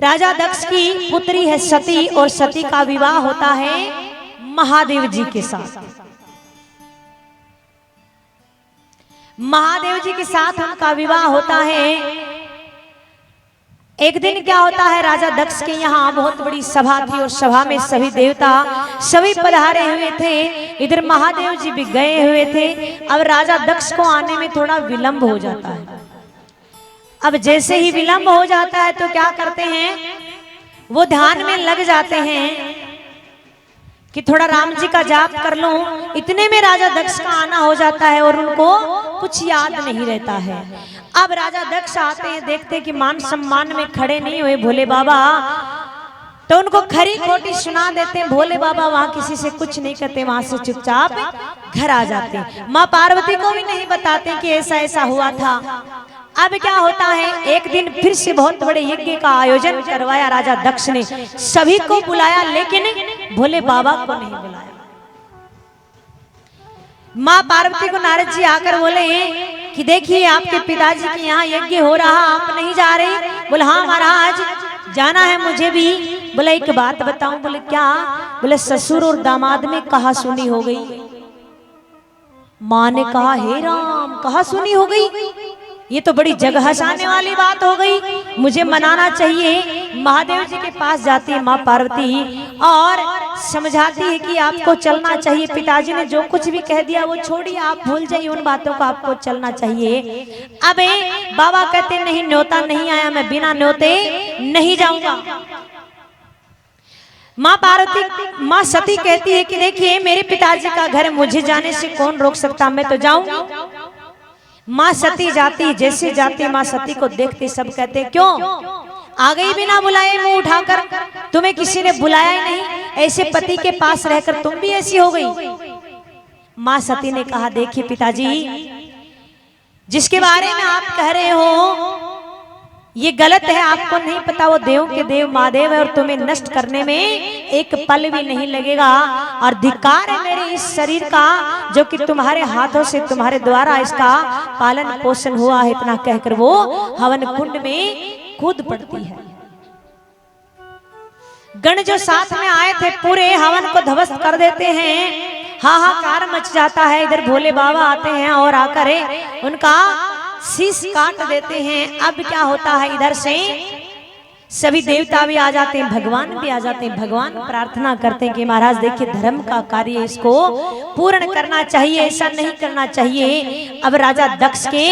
राजा दक्ष की पुत्री है सती और सती का विवाह होता है महादेव जी के साथ। महादेव जी के साथ उनका विवाह होता है। एक दिन क्या होता है, राजा दक्ष के यहाँ बहुत बड़ी सभा थी और सभा में सभी देवता सभी पधारे हुए थे। इधर महादेव जी भी गए हुए थे। अब राजा दक्ष को आने में थोड़ा विलंब हो जाता है। अब जैसे ही विलंब हो जाता है तो क्या करते हैं, वो ध्यान में लग जाते हैं कि थोड़ा राम जी का जाप कर लूं। इतने में राजा दक्ष का आना हो जाता है और उनको कुछ याद नहीं रहता है। अब राजा दक्ष आते हैं, देखते कि मान सम्मान में खड़े नहीं हुए भोले बाबा, तो उनको खरी खोटी सुना देते हैं। भोले बाबा वहां किसी से कुछ नहीं कहते, वहां से चुपचाप घर आ जाते हैं। माँ पार्वती को भी नहीं बताते कि ऐसा ऐसा हुआ था। अब क्या होता है, एक दिन फिर से बहुत बड़े यज्ञ का आयोजन करवाया राजा दक्ष ने। सभी को बुलाया लेकिन भोले बाबा को नहीं बुलाया। माँ पार्वती को नारद जी आकर बोले कि देखिए आपके पिताजी के यहाँ यज्ञ हो रहा, आप नहीं जा रहे। बोले हाँ महाराज जाना है मुझे भी। बोले एक बात बताऊं। बोले क्या। बोले ससुर और दामाद में कहा सुनी हो गई। माँ ने कहा हे राम, कहा सुनी हो गई, ये तो बड़ी जग हंसाने वाली बात हो गई, मुझे मनाना चाहिए। महादेव जी के पास जाती है माँ पार्वती और समझाती है कि आपको चलना चाहिए। पिताजी ने जो कुछ भी कह दिया वो छोड़िए, आप भूल जाइए उन बातों को, आपको चलना चाहिए। अब बाबा कहते नहीं, न्योता नहीं आया, मैं बिना न्योते नहीं जाऊंगा। माँ पार्वती माँ सती कहती है कि देखिए मेरे पिताजी का घर, मुझे जाने से कौन रोक सकता, मैं तो जाऊंगी। माँ सती जाती, जैसे जाती माँ सती को देखते सब कहते क्यों आ गई बिना बुलाए मुंह उठाकर, तुम्हें किसी ने बुलाया ही नहीं, ऐसे पति के पास रहकर तुम भी ऐसी हो गई। माँ सती ने कहा देखिए पिताजी, जिसके बारे में आप कह रहे हो ये गलत है, आपको नहीं पता वो देव के देव महादेव है और तुम्हें नष्ट करने में एक पल भी नहीं लगेगा। और धिक्कार है मेरे इस शरीर का जो कि तुम्हारे हाथों से, तुम्हारे द्वारा इसका पालन पोषण हुआ है। इतना कहकर वो हवन कुंड में कूद पड़ती है। गण जो साथ में आए थे पूरे हवन को ध्वस्त कर देते हैं, हाहाकार मच जाता है। इधर भोले बाबा आते हैं और आकर उनका शीश काट देते हैं। अब क्या होता है, इधर से सभी देवता भी आ जाते हैं, भगवान भी आ जाते हैं। भगवान प्रार्थना करते हैं कि महाराज देखिए धर्म का कार्य इसको पूर्ण करना चाहिए, ऐसा नहीं करना चाहिए। अब राजा दक्ष के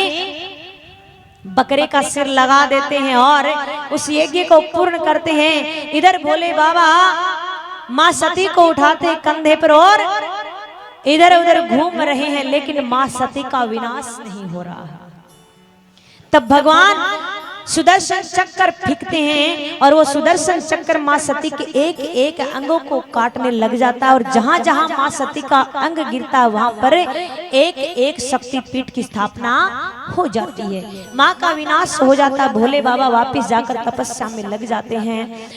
बकरे का सिर लगा देते हैं और उस यज्ञ को पूर्ण करते हैं। इधर भोले बाबा माँ सती को उठाते कंधे पर और इधर उधर घूम रहे हैं, लेकिन माँ सती का विनाश नहीं हो रहा है। तब भगवान सुदर्शन चक्र फेंकते हैं और वो सुदर्शन चक्र माँ सती के एक एक अंगों को काटने लग जाता है। और जहां जहां माँ सती का अंग गिरता है वहां पर एक एक शक्तिपीठ की स्थापना हो जाती है। माँ का विनाश हो जाता है। भोले बाबा वापस जाकर तपस्या में लग जाते हैं।